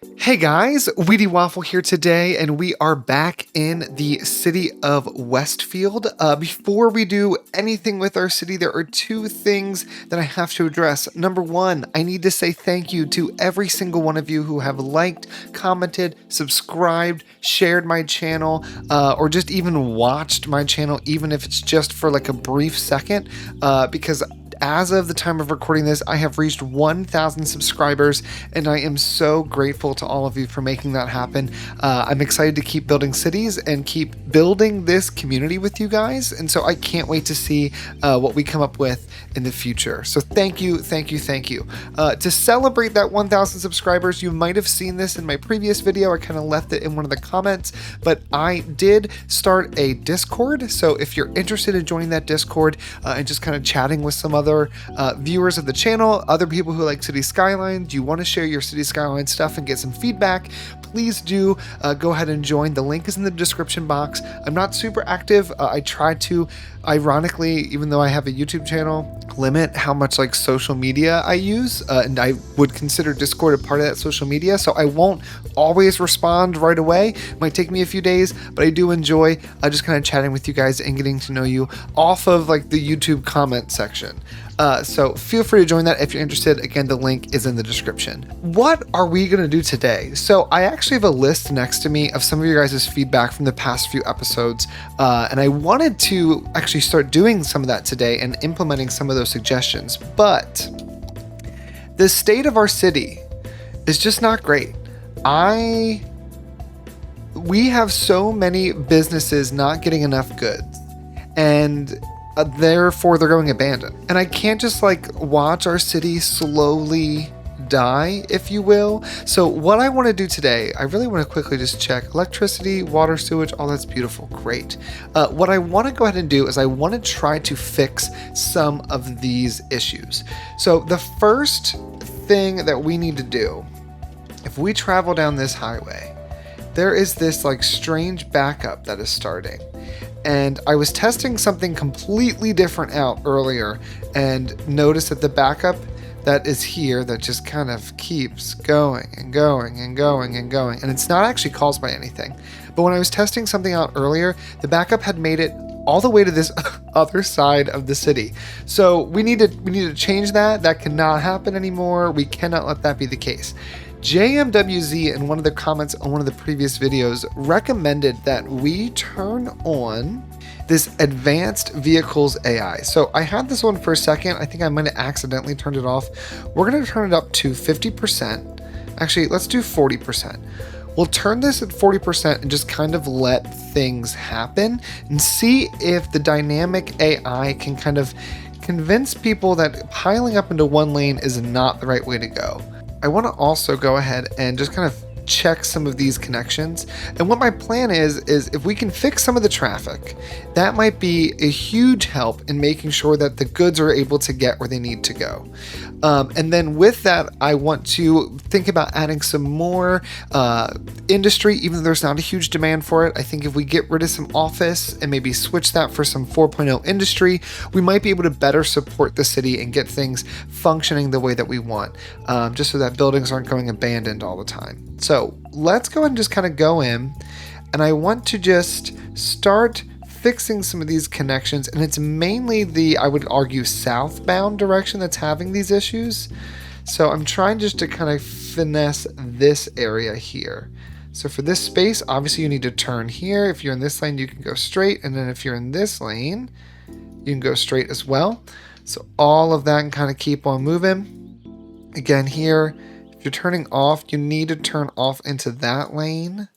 Hey guys, WheatyWaffle here today, and we are back in the city of Westfield. Before we do anything with our city, there are two things that I have to address. Number one, I need to say thank you to every single one of you who have liked, commented, subscribed, shared my channel, or just even watched my channel, even if it's just for like a brief second, because as of the time of recording this, I have reached 1,000 subscribers, and I am so grateful to all of you for making that happen. I'm excited to keep building cities and keep building this community with you guys, and so I can't wait to see what we come up with in the future. So thank you, thank you, thank you. To celebrate that 1,000 subscribers, you might have seen this in my previous video. I kind of left it in one of the comments, but I did start a Discord, so if you're interested in joining that Discord and just kind of chatting with some other viewers of the channel, other people who like City Skylines, you want to share your City Skylines stuff and get some feedback, please do go ahead and join. The link is in the description box. I'm not super active. I try to, ironically, even though I have a YouTube channel, limit how much like social media I use, and I would consider Discord a part of that social media, so I won't always respond right away. It might take me a few days, but I do enjoy just kind of chatting with you guys and getting to know you off of like the YouTube comment section. So feel free to join that if you're interested. Again, the link is in the description. What are we going to do today? So I actually have a list next to me of some of your guys' feedback from the past few episodes, and I wanted to actually start doing some of that today and implementing some of those suggestions, but the state of our city is just not great. We have so many businesses not getting enough goods, and therefore they're going abandoned. And I can't just like watch our city slowly die, if you will. So what I want to do today, I really want to quickly just check electricity, water, sewage, all that's beautiful, great. What I want to go ahead and do is I want to try to fix some of these issues. So the first thing that we need to do, if we travel down this highway, there is this like strange backup that is starting. And I was testing something completely different out earlier and noticed that the backup that is here that just kind of keeps going and going and going and going. And it's not actually caused by anything. But when I was testing something out earlier, the backup had made it all the way to this other side of the city. So we need to change that. That cannot happen anymore. We cannot let that be the case. JMWZ in one of the comments on one of the previous videos recommended that we turn on this advanced vehicles AI. So I had this one for a second. I think I might have accidentally turned it off. We're going to turn it up to 50%. Actually, let's do 40%. We'll turn this at 40% and just kind of let things happen and see if the dynamic AI can kind of convince people that piling up into one lane is not the right way to go. I want to also go ahead and just kind of check some of these connections. And what my plan is if we can fix some of the traffic, that might be a huge help in making sure that the goods are able to get where they need to go. And then with that, I want to think about adding some more industry, even though there's not a huge demand for it. I think if we get rid of some office and maybe switch that for some 4.0 industry, we might be able to better support the city and get things functioning the way that we want, just so that buildings aren't going abandoned all the time. So let's go ahead and just kind of go in, and I want to just start fixing some of these connections, and it's mainly the, I would argue, southbound direction that's having these issues. So I'm trying just to kind of finesse this area here. So for this space, obviously you need to turn here. If you're in this lane, you can go straight, and then if you're in this lane, you can go straight as well. So all of that can kind of keep on moving. Again here, if you're turning off, you need to turn off into that lane.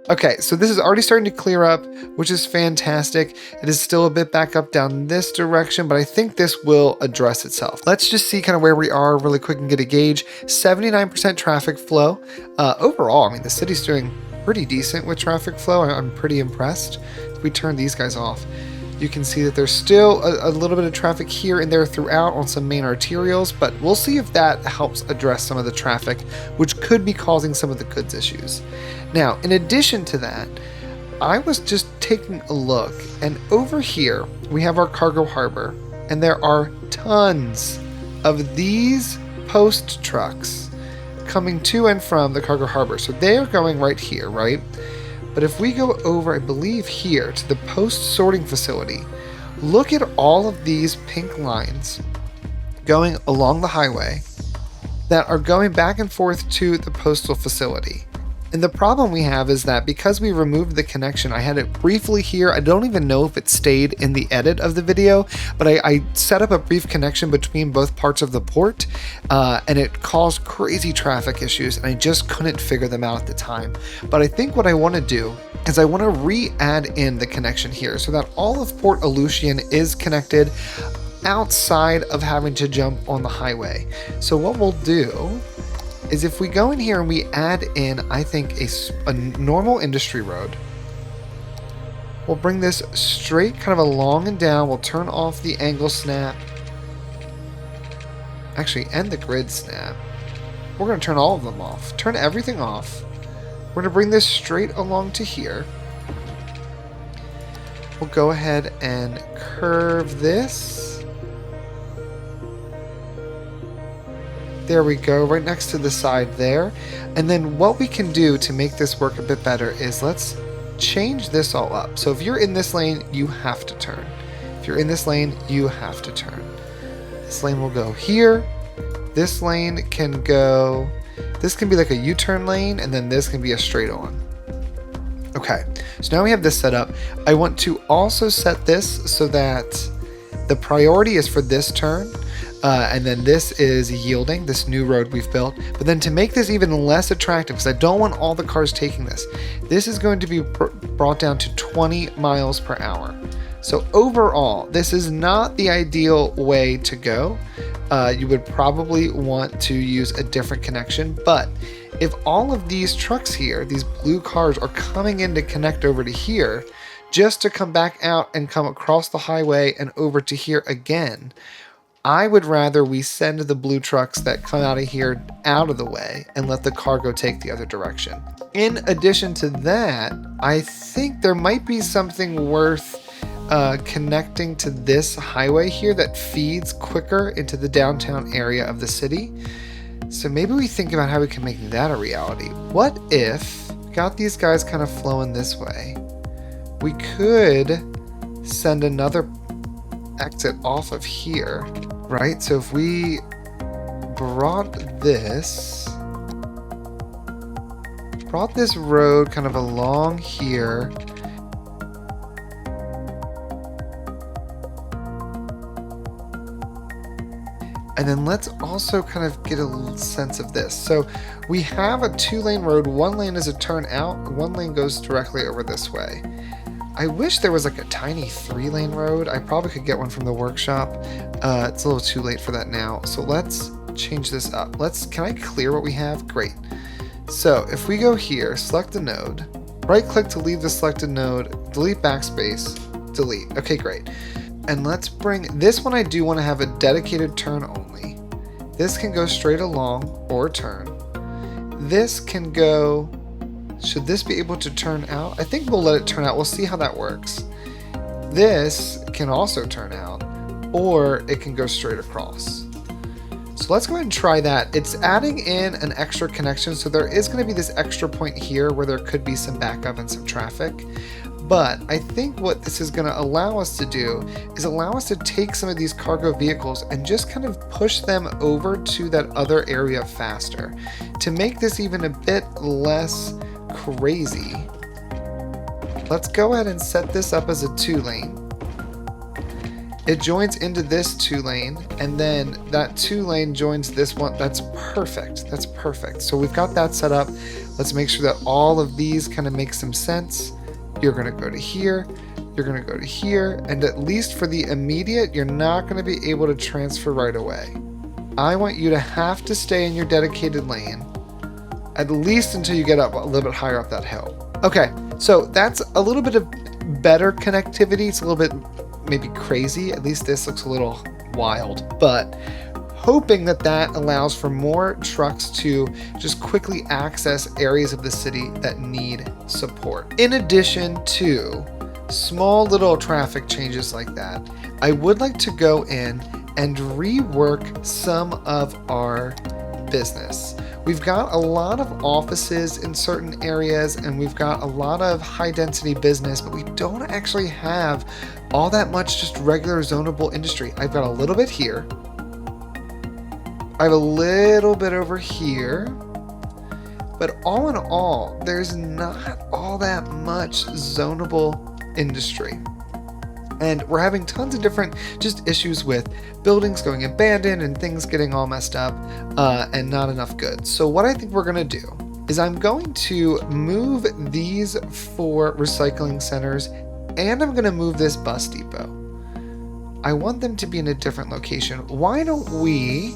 Okay, so this is already starting to clear up, which is fantastic. It is still a bit back up down this direction, but I think this will address itself. Let's just see kind of where we are really quick and get a gauge. 79% traffic flow. Overall, I mean, the city's doing pretty decent with traffic flow. I'm pretty impressed. If we turn these guys off, you can see that there's still a little bit of traffic here and there throughout on some main arterials, but we'll see if that helps address some of the traffic, which could be causing some of the goods issues. Now, in addition to that, I was just taking a look, and over here we have our cargo harbor, and there are tons of these post trucks coming to and from the cargo harbor. So they are going right here, right? But if we go over, I believe here, to the post sorting facility, look at all of these pink lines going along the highway that are going back and forth to the postal facility. And the problem we have is that because we removed the connection, I had it briefly here. I don't even know if it stayed in the edit of the video, but I set up a brief connection between both parts of the port, and it caused crazy traffic issues, and I just couldn't figure them out at the time. But I think what I want to do is I want to re-add in the connection here so that all of Port Aleutian is connected outside of having to jump on the highway. So what we'll do is if we go in here and we add in, I think, a normal industry road, we'll bring this straight kind of along and down. We'll turn off the angle snap, actually, and the grid snap. We're going to turn all of them off, turn everything off. We're going to bring this straight along to here. We'll go ahead and curve this. There we go, right next to the side there. And then what we can do to make this work a bit better is let's change this all up. So if you're in this lane, you have to turn. If you're in this lane, you have to turn. This lane will go here. This lane can go, this can be like a U-turn lane, and then this can be a straight on. Okay, so now we have this set up. I want to also set this so that the priority is for this turn. And then this is yielding, this new road we've built. But then to make this even less attractive, because I don't want all the cars taking this, this is going to be brought down to 20 miles per hour. So overall, this is not the ideal way to go. You would probably want to use a different connection. But if all of these trucks here, these blue cars, are coming in to connect over to here, just to come back out and come across the highway and over to here again, I would rather we send the blue trucks that come out of here out of the way and let the cargo take the other direction. In addition to that, I think there might be something worth connecting to this highway here that feeds quicker into the downtown area of the city. So maybe we think about how we can make that a reality. What if we got these guys kind of flowing this way? We could send another exit off of here, right? So if we brought this road kind of along here, and then let's also kind of get a little sense of this. So we have a 2-lane road. 1 lane is a turn out, 1 lane goes directly over this way. I wish there was like a tiny 3-lane road. I probably could get one from the workshop. It's a little too late for that now. So let's change this up. Can I clear what we have? Great. So if we go here, select the node, right click to leave the selected node, delete backspace, delete. Okay, great. And let's bring this one. I do want to have a dedicated turn only. This can go straight along or turn. This can go, should this be able to turn out? I think we'll let it turn out. We'll see how that works. This can also turn out, or it can go straight across. So let's go ahead and try that. It's adding in an extra connection, so there is going to be this extra point here where there could be some backup and some traffic. But I think what this is going to allow us to do is allow us to take some of these cargo vehicles and just kind of push them over to that other area faster to make this even a bit less crazy. Let's go ahead and set this up as a 2-lane. It joins into this 2-lane, and then that 2-lane joins this one. That's perfect. That's perfect. So we've got that set up. Let's make sure that all of these kind of make some sense. You're going to go to here. You're going to go to here. And at least for the immediate, you're not going to be able to transfer right away. I want you to have to stay in your dedicated lane, at least until you get up a little bit higher up that hill. Okay, so that's a little bit of better connectivity. It's a little bit maybe crazy. At least this looks a little wild, but hoping that that allows for more trucks to just quickly access areas of the city that need support. In addition to small little traffic changes like that, I would like to go in and rework some of our business. We've got a lot of offices in certain areas and we've got a lot of high density business, but we don't actually have all that much just regular zonable industry. I've got a little bit here. I have a little bit over here. But all in all, there's not all that much zonable industry. And we're having tons of different just issues with buildings going abandoned and things getting all messed up and not enough goods. So what I think we're going to do is I'm going to move these 4 recycling centers and I'm going to move this bus depot. I want them to be in a different location. Why don't we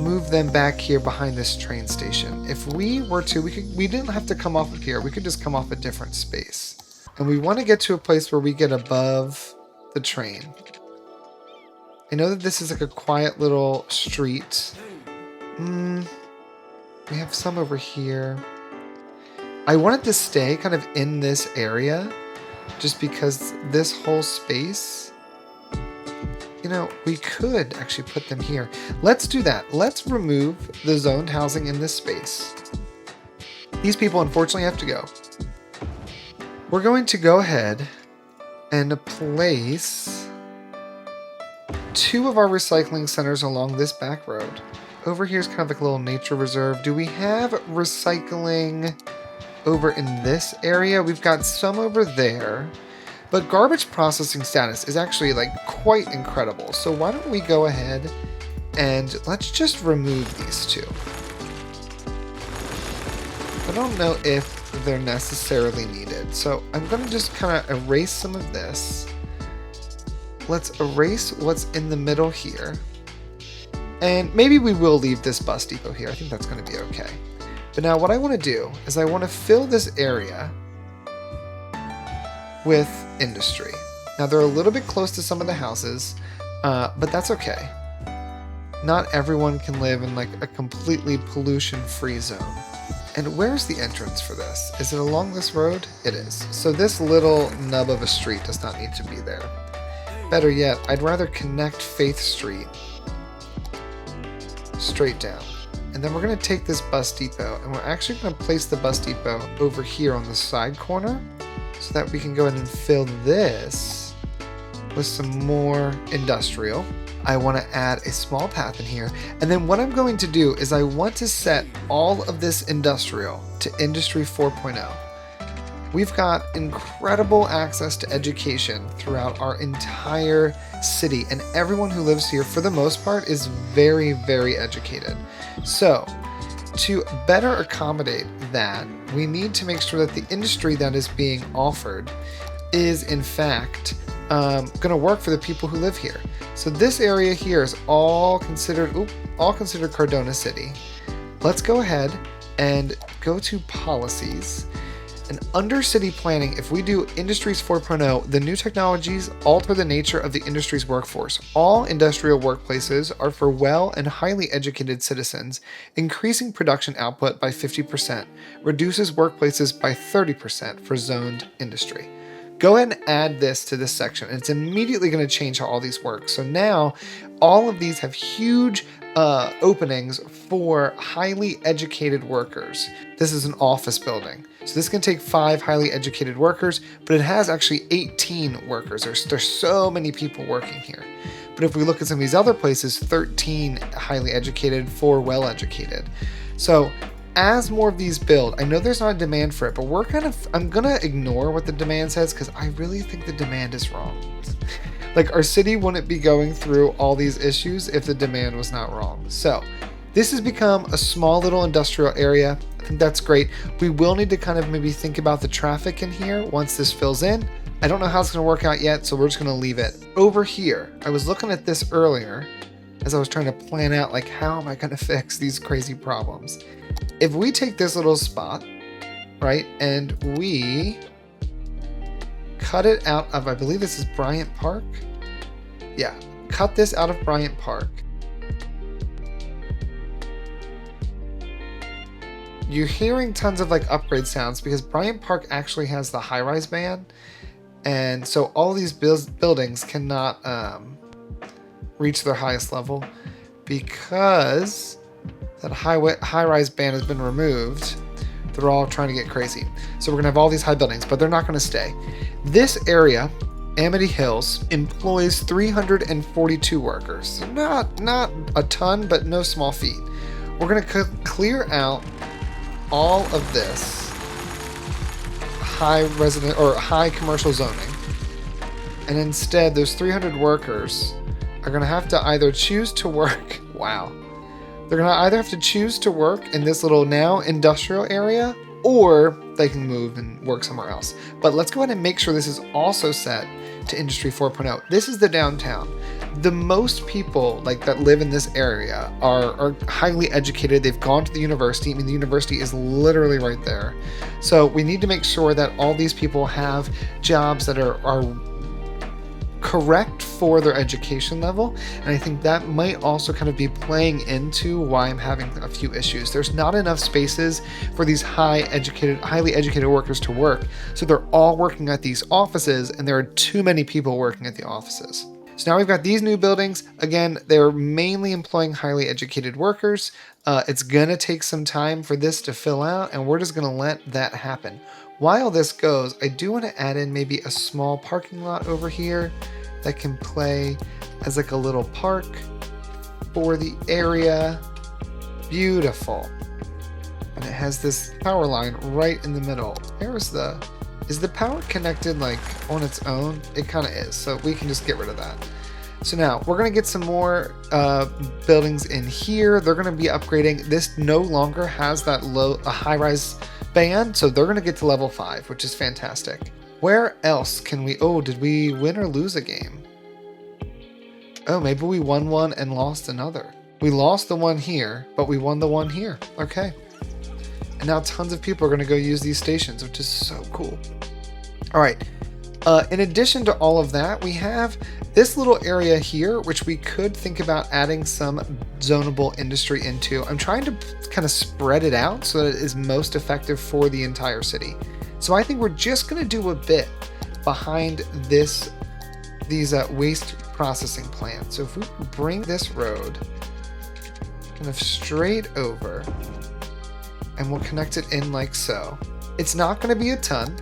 move them back here behind this train station? If we were to, we didn't have to come off of here. We could just come off a different space. And we want to get to a place where we get above the train. I know that this is like a quiet little street. We have some over here. I wanted to stay kind of in this area just because this whole space, you know, we could actually put them here. Let's do that. Let's remove the zoned housing in this space. These people unfortunately have to go. We're going to go ahead and place 2 of our recycling centers along this back road. Over here is kind of like a little nature reserve. Do we have recycling over in this area? We've got some over there, but garbage processing status is actually like quite incredible. So why don't we go ahead and let's just remove these 2. I don't know if they're necessarily needed. So I'm going to just kind of erase some of this. Let's erase what's in the middle here. And maybe we will leave this bus depot here. I think that's going to be okay. But now what I want to do is I want to fill this area with industry. Now they're a little bit close to some of the houses, but that's okay. Not everyone can live in like a completely pollution-free zone. And where's the entrance for this? Is it along this road? It is. So this little nub of a street does not need to be there. Better yet, I'd rather connect Faith Street straight down. And then we're going to take this bus depot and we're actually going to place the bus depot over here on the side corner so that we can go ahead and fill this with some more industrial. I want to add a small path in here. And then what I'm going to do is I want to set all of this industrial to Industry 4.0. We've got incredible access to education throughout our entire city, and everyone who lives here, for the most part, is very, very educated. So, to better accommodate that, we need to make sure that the industry that is being offered is, in fact, going to work for the people who live here. So this area here is all considered Cardona City. Let's go ahead and go to policies. And under city planning, if we do Industries 4.0, the new technologies alter the nature of the industry's workforce. All industrial workplaces are for well and highly educated citizens, increasing production output by 50%, reduces workplaces by 30% for zoned industry. Go ahead and add this to this section, and it's immediately going to change how all these work. So now all of these have huge openings for highly educated workers. This is an office building. So this can take 5 highly educated workers, but it has actually 18 workers. There's so many people working here. But if we look at some of these other places, 13 highly educated, 4 well educated. So as more of these build, I know there's not a demand for it, but I'm gonna ignore what the demand says because I really think the demand is wrong. Like, our city wouldn't be going through all these issues if the demand was not wrong. So this has become a small little industrial area. I think that's great. We will need to kind of maybe think about the traffic in here once this fills in. I don't know how it's gonna work out yet, so we're just gonna leave it. Over here, I was looking at this earlier as I was trying to plan out, like, how am I gonna fix these crazy problems? If we take this little spot, right, and we cut it out of, I believe this is Bryant Park. Yeah, cut this out of Bryant Park. You're hearing tons of like upgrade sounds because Bryant Park actually has the high-rise ban. And so all these buildings cannot reach their highest level because that high-rise band has been removed. They're all trying to get crazy. So we're gonna have all these high buildings, but they're not gonna stay. This area, Amity Hills, employs 342 workers. Not a ton, but no small feat. We're gonna clear out all of this high commercial zoning, and instead those 300 workers are gonna have to either choose to work. Wow. They're gonna either have to choose to work in this little now industrial area, or they can move and work somewhere else. But let's go ahead and make sure this is also set to Industry 4.0. This is the downtown. The most people that live in this area are highly educated. They've gone to the university. I mean, the university is literally right there. So we need to make sure that all these people have jobs that are correct for their education level, and I think that might also kind of be playing into why I'm having a few issues. There's not enough spaces for these highly educated workers to work, so they're all working at these offices, and there are too many people working at the offices. So now we've got these new buildings. Again, they're mainly employing highly educated workers. It's gonna take some time for this to fill out, and we're just gonna let that happen. While this goes, I do want to add in maybe a small parking lot over here that can play as a little park for the area. Beautiful. And it has this power line right in the middle. Is the power connected on its own? It kind of is, so we can just get rid of that. So now we're going to get some more buildings in here. They're going to be upgrading. This no longer has that a high-rise band, so they're going to get to level 5, which is fantastic. Where else can we... Oh, did we win or lose a game? Oh, maybe we won one and lost another. We lost the one here, but we won the one here. Okay. And now tons of people are going to go use these stations, which is so cool. All right. In addition to all of that, we have this little area here, which we could think about adding some zonable industry into. I'm trying to kind of spread it out so that it is most effective for the entire city. So I think we're just going to do a bit behind these waste processing plants. So if we bring this road kind of straight over, and we'll connect it in like so. It's not going to be a ton.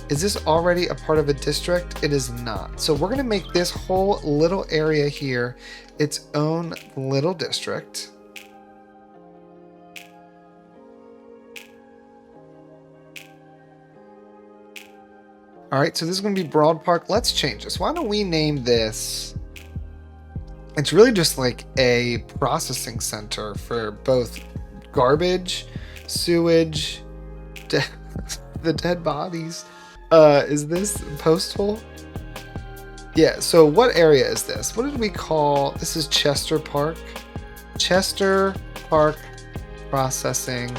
Is this already a part of a district? It is not. So we're going to make this whole little area here its own little district. All right, so this is going to be Broad Park. Let's change this. Why don't we name this... It's really just a processing center for both garbage, sewage, the dead bodies. Is this Postal? Yeah, so what area is this? What did we call... This is Chester Park. Chester Park Processing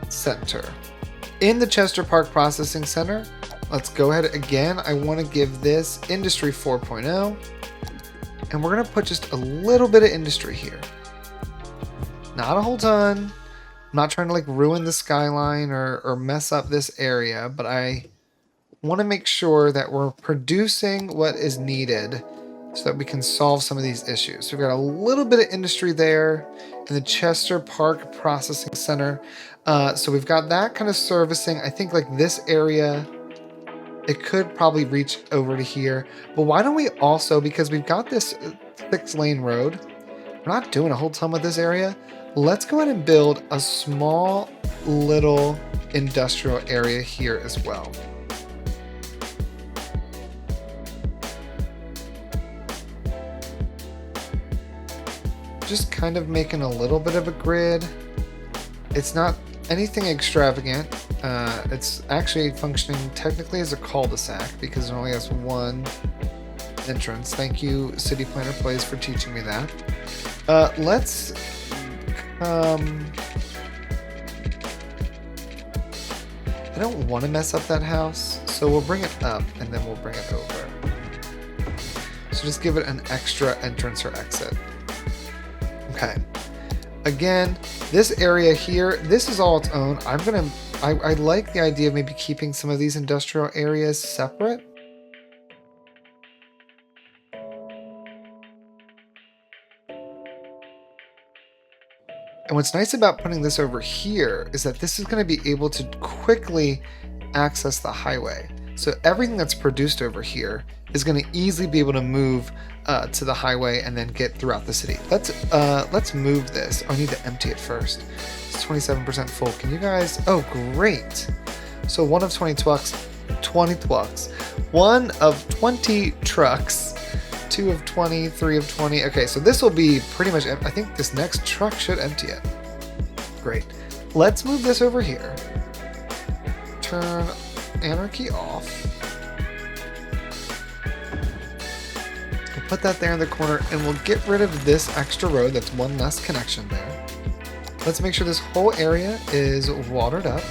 Center. In the Chester Park Processing Center, let's go ahead again. I want to give this Industry 4.0. And we're going to put just a little bit of industry here. Not a whole ton. I'm not trying to ruin the skyline or mess up this area, but I want to make sure that we're producing what is needed so that we can solve some of these issues. So we've got a little bit of industry there in the Chester Park Processing Center. So we've got that kind of servicing. I think this area, it could probably reach over to here. But why don't we also, because we've got this 6-lane road, we're not doing a whole ton with this area. Let's go ahead and build a small little industrial area here as well. Just kind of making a little bit of a grid. It's not anything extravagant. It's actually functioning technically as a cul-de-sac because it only has one entrance. Thank you, City Planner Plays, for teaching me that. Let's I don't want to mess up that house, so we'll bring it up and then we'll bring it over. So just give it an extra entrance or exit. Okay. Again, this area here, this is all its own. I like the idea of maybe keeping some of these industrial areas separate. And what's nice about putting this over here is that this is going to be able to quickly access the highway. So everything that's produced over here is going to easily be able to move to the highway and then get throughout the city. Let's move this. Oh, I need to empty it first. It's 27% full. Can you guys? Oh, great. So one of 20 trucks, 1 of 20 trucks, 2 of 20, 3 of 20. Okay, so this will be pretty much, I think this next truck should empty it. Great. Let's move this over here. Turn anarchy off. We'll put that there in the corner and we'll get rid of this extra road. That's one less connection there. Let's make sure this whole area is watered up.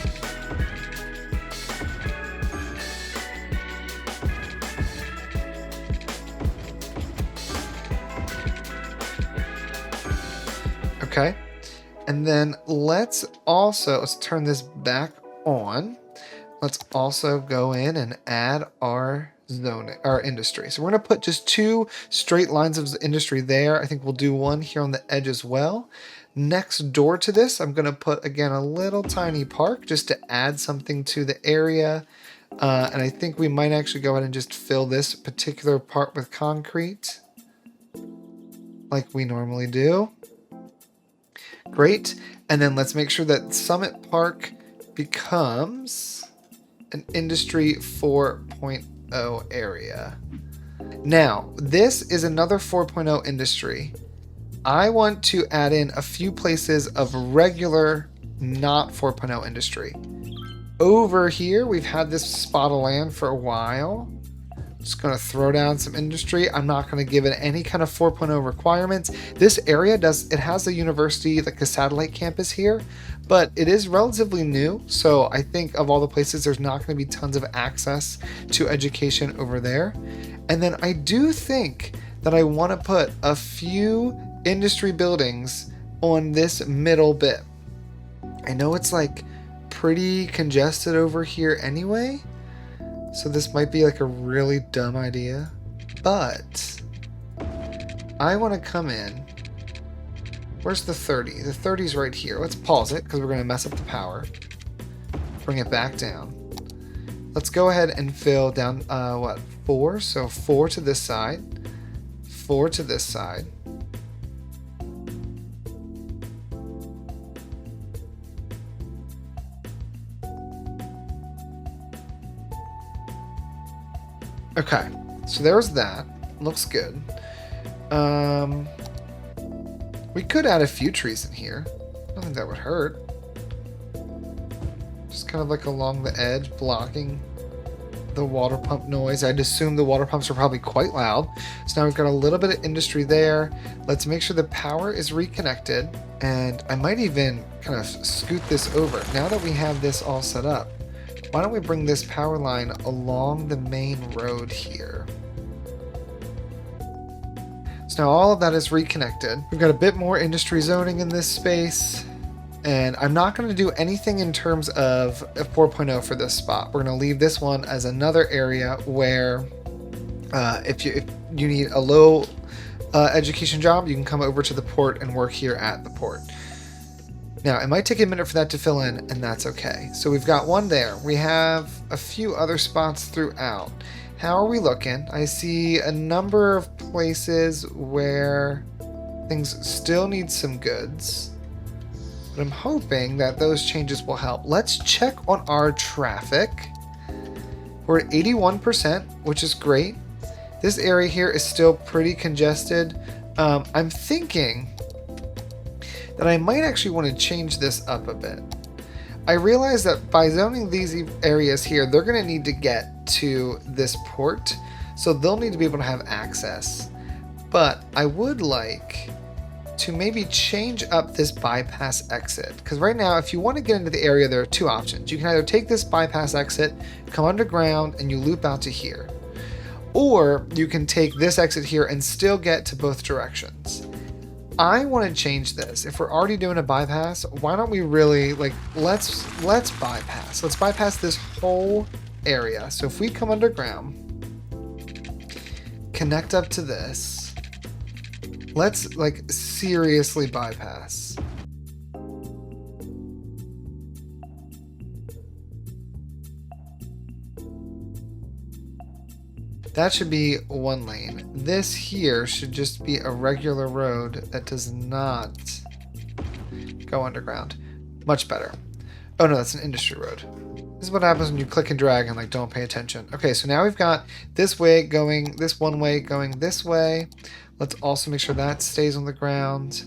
Okay, and then let's turn this back on. Let's also go in and add our industry. So we're going to put just 2 straight lines of industry there. I think we'll do one here on the edge as well. Next door to this, I'm going to put, again, a little tiny park just to add something to the area. And I think we might actually go ahead and just fill this particular part with concrete like we normally do. Great. And then let's make sure that Summit Park becomes an Industry 4.0 area. Now, this is another 4.0 industry. I want to add in a few places of regular, not 4.0 industry. Over here, we've had this spot of land for a while. Just going to throw down some industry. I'm not going to give it any kind of 4.0 requirements. This area it has a university, like a satellite campus here, but it is relatively new. So I think of all the places, there's not going to be tons of access to education over there. And then I do think that I want to put a few industry buildings on this middle bit. I know it's like pretty congested over here anyway. So this might be like a really dumb idea, but I want to come in. Where's the 30? The 30's right here. Let's pause it because we're going to mess up the power. Bring it back down. Let's go ahead and fill down, 4? So 4 to this side, 4 to this side. Okay, so there's that. Looks good. We could add a few trees in here. I don't think that would hurt. Just kind of like along the edge, blocking the water pump noise. I'd assume the water pumps are probably quite loud. So now we've got a little bit of industry there. Let's make sure the power is reconnected. And I might even kind of scoot this over. Now that we have this all set up, why don't we bring this power line along the main road here? So now all of that is reconnected. We've got a bit more industry zoning in this space. And I'm not going to do anything in terms of a 4.0 for this spot. We're going to leave this one as another area where if you need a low education job, you can come over to the port and work here at the port. Now, it might take a minute for that to fill in, and that's okay. So we've got one there. We have a few other spots throughout. How are we looking? I see a number of places where things still need some goods. But I'm hoping that those changes will help. Let's check on our traffic. We're at 81%, which is great. This area here is still pretty congested. I'm thinking that I might actually want to change this up a bit. I realize that by zoning these areas here, they're going to need to get to this port, so they'll need to be able to have access. But I would like to maybe change up this bypass exit, because right now, if you want to get into the area, there are 2 options. You can either take this bypass exit, come underground, and you loop out to here, or you can take this exit here and still get to both directions. I want to change this. If we're already doing a bypass, why don't we really, let's bypass. Let's bypass this whole area. So if we come underground, connect up to this, let's seriously bypass. That should be 1 lane. This here should just be a regular road that does not go underground. Much better. Oh no, that's an industry road. This is what happens when you click and drag and like don't pay attention. Okay, so now we've got this way going, this one way going this way. Let's also make sure that stays on the ground.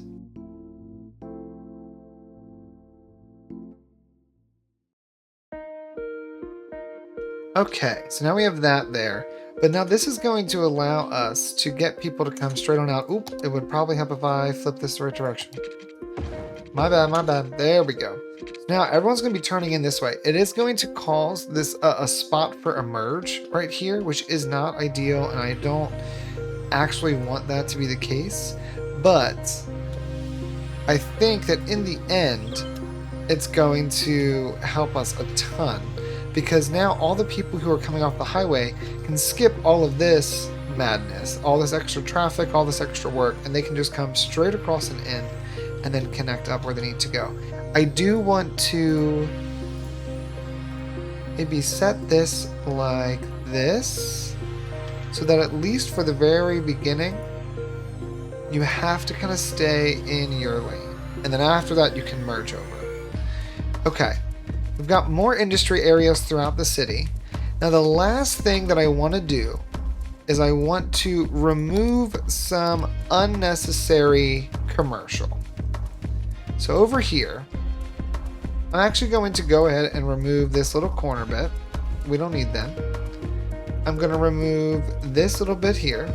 Okay, so now we have that there. But now this is going to allow us to get people to come straight on out. Oop, it would probably help if I flip this the right direction. My bad, my bad. There we go. Now everyone's going to be turning in this way. It is going to cause this a spot for a merge right here, which is not ideal, and I don't actually want that to be the case. But I think that in the end, it's going to help us a ton. Because now all the people who are coming off the highway can skip all of this madness, all this extra traffic, all this extra work, and they can just come straight across and in and then connect up where they need to go. I do want to maybe set this like this so that at least for the very beginning, you have to kind of stay in your lane. And then after that, you can merge over. Okay. We've got more industry areas throughout the city. Now the last thing that I want to do is I want to remove some unnecessary commercial. So over here, I'm actually going to go ahead and remove this little corner bit. We don't need them. I'm going to remove this little bit here.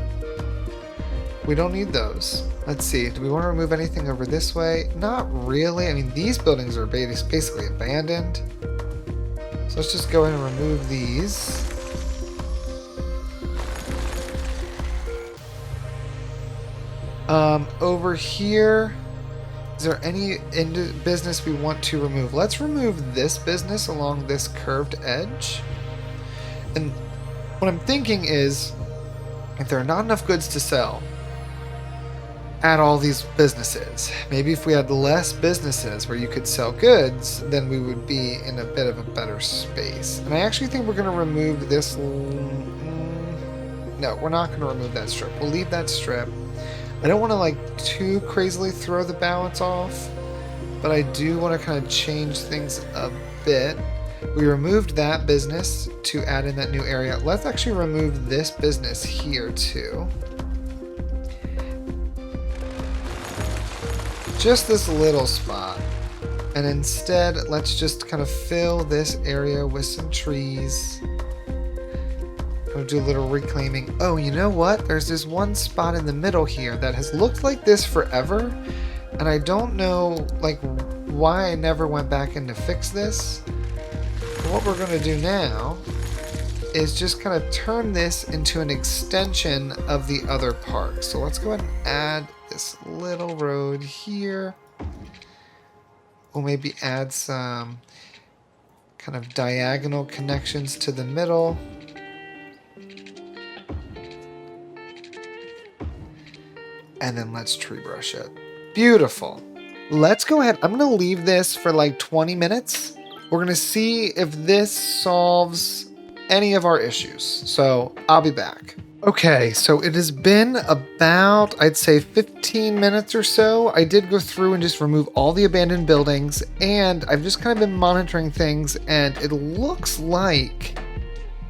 We don't need those. Let's see, do we want to remove anything over this way? Not really. I mean, these buildings are basically abandoned. So let's just go ahead and remove these. Over here, is there any business we want to remove? Let's remove this business along this curved edge. And what I'm thinking is, if there are not enough goods to sell, at all these businesses. Maybe if we had less businesses where you could sell goods, then we would be in a bit of a better space. And I actually think we're going to remove this. No, we're not going to remove that strip. We'll leave that strip. I don't want to like too crazily throw the balance off, but I do want to kind of change things a bit. We removed that business to add in that new area. Let's actually remove this business here too. Just this little spot, and instead let's just kind of fill this area with some trees. Gonna do a little reclaiming. Oh, you know what? There's this one spot in the middle here that has looked like this forever, and I don't know like why I never went back in to fix this. But what we're gonna do now is just kind of turn this into an extension of the other park. So let's go ahead and add this little road here. We'll maybe add some kind of diagonal connections to the middle. And then let's tree brush it. Beautiful. Let's go ahead. I'm going to leave this for like 20 minutes. We're going to see if this solves any of our issues. So I'll be back. Okay, so it has been about, I'd say 15 minutes or so. I did go through and just remove all the abandoned buildings, and I've just kind of been monitoring things, and it looks like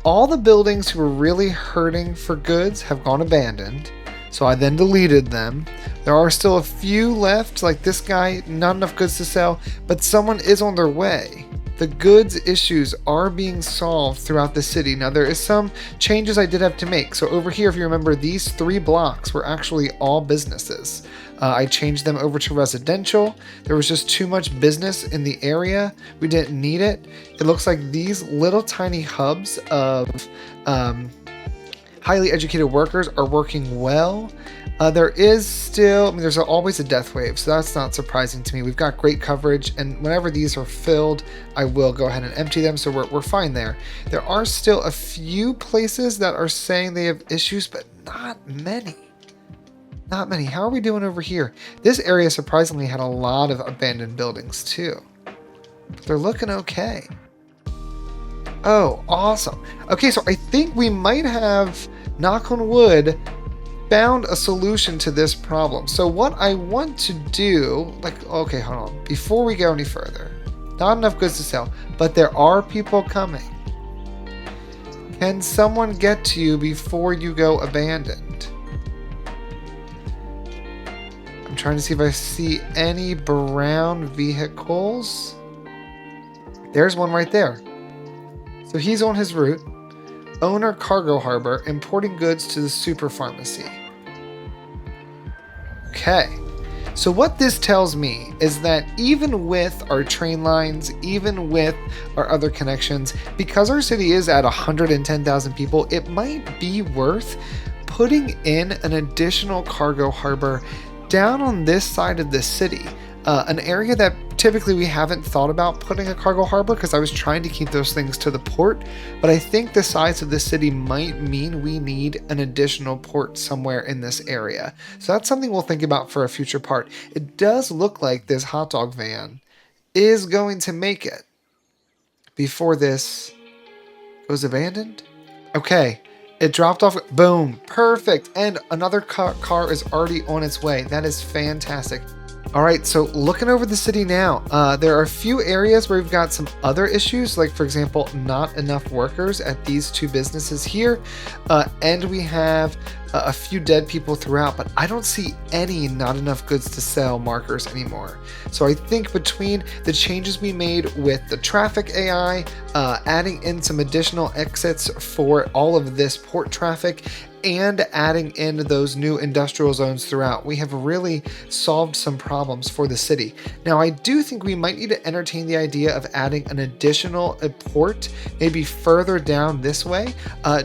all the buildings who were really hurting for goods have gone abandoned. So I then deleted them. There are still a few left, like this guy, not enough goods to sell, but someone is on their way. The goods issues are being solved throughout the city. Now there is some changes I did have to make. So over here, if you remember, these 3 blocks were actually all businesses. I changed them over to residential. There was just too much business in the area. We didn't need it. It looks like these little tiny hubs of highly educated workers are working well. There is still, I mean, there's always a death wave, so that's not surprising to me. We've got great coverage, and whenever these are filled, I will go ahead and empty them, so we're fine there. There are still a few places that are saying they have issues, but not many. Not many. How are we doing over here? This area surprisingly had a lot of abandoned buildings too. But they're looking okay. Oh, awesome. Okay, so I think we might have knock on wood, found a solution to this problem. So what I want to do, okay, hold on. Before we go any further, not enough goods to sell, but there are people coming. Can someone get to you before you go abandoned? I'm trying to see if I see any brown vehicles. There's one right there. So he's on his route. Owner cargo harbor, importing goods to the super pharmacy. Okay. So what this tells me is that even with our train lines, even with our other connections, because our city is at 110,000 people, it might be worth putting in an additional cargo harbor down on this side of the city, an area that typically we haven't thought about putting a cargo harbor because I was trying to keep those things to the port, but I think the size of the city might mean we need an additional port somewhere in this area. So that's something we'll think about for a future part. It does look like this hot dog van is going to make it before this goes abandoned. Okay. It dropped off. Boom. Perfect. And another car is already on its way. That is fantastic. All right, so looking over the city now, there are a few areas where we've got some other issues, like for example, not enough workers at these two businesses here, and we have a few dead people throughout, but I don't see any not enough goods to sell markers anymore. So I think between the changes we made with the traffic AI, adding in some additional exits for all of this port traffic, and adding in those new industrial zones throughout, we have really solved some problems for the city. Now, I do think we might need to entertain the idea of adding an additional port, maybe further down this way,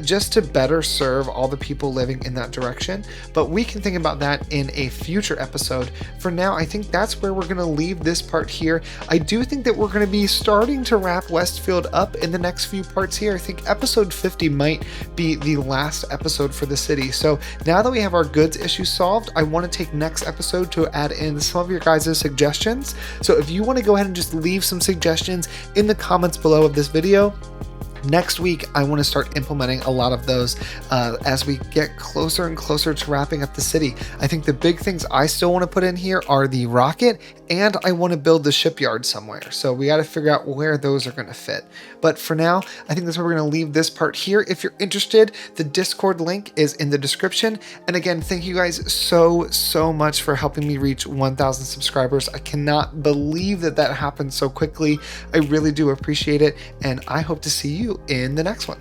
just to better serve all the people living in that direction. But we can think about that in a future episode. For now, I think that's where we're going to leave this part here. I do think that we're going to be starting to wrap Westfield up in the next few parts here. I think episode 50 might be the last episode for the city. So now that we have our goods issue solved, I want to take next episode to add in some of your guys' suggestions. So if you want to go ahead and just leave some suggestions in the comments below of this video, next week, I want to start implementing a lot of those as we get closer and closer to wrapping up the city. I think the big things I still want to put in here are the rocket, and I want to build the shipyard somewhere. So we got to figure out where those are going to fit. But for now, I think that's where we're going to leave this part here. If you're interested, the Discord link is in the description. And again, thank you guys so much for helping me reach 1,000 subscribers. I cannot believe that happened so quickly. I really do appreciate it, and I hope to see you in the next one.